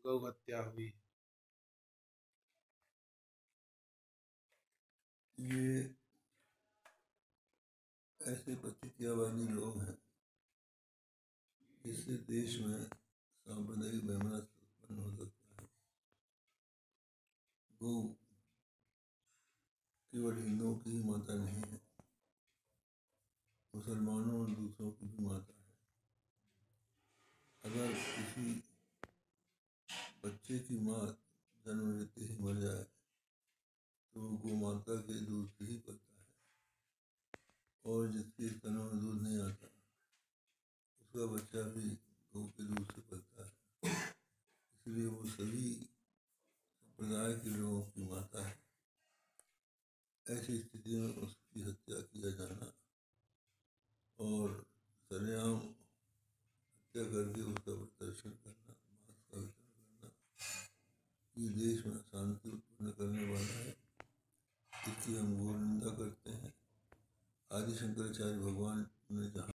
गौ हत्या हुई। ये ऐसे पतितवादी लोग हैं जिससे देश में सांप्रदायिक वैमनस्य उत्पन्न हो सकता है। गौ केवल हिंदुओं की ही माता नहीं है, मुसलमानों और दूसरों की भी माता है। अगर किसी बच्चे की माँ जन्म लेते ही मर जाए तो गौ माता के दूध से ही पलता है, और जिसके स्तनों में दूध नहीं आता उसका बच्चा भी गौ के दूध से पलता है। इसलिए वो सभी संप्रदाय के लोगों की माता है। ऐसी स्थिति में उसकी हत्या किया जाना और सरेआम हत्या करके उसका प्रदर्शन करना, मांस का वितरण करना, ये देश में अशांति उत्पन्न करने वाला है। इसकी हम घोर निंदा करते हैं। आदि शंकराचार्य भगवान ने जहाँ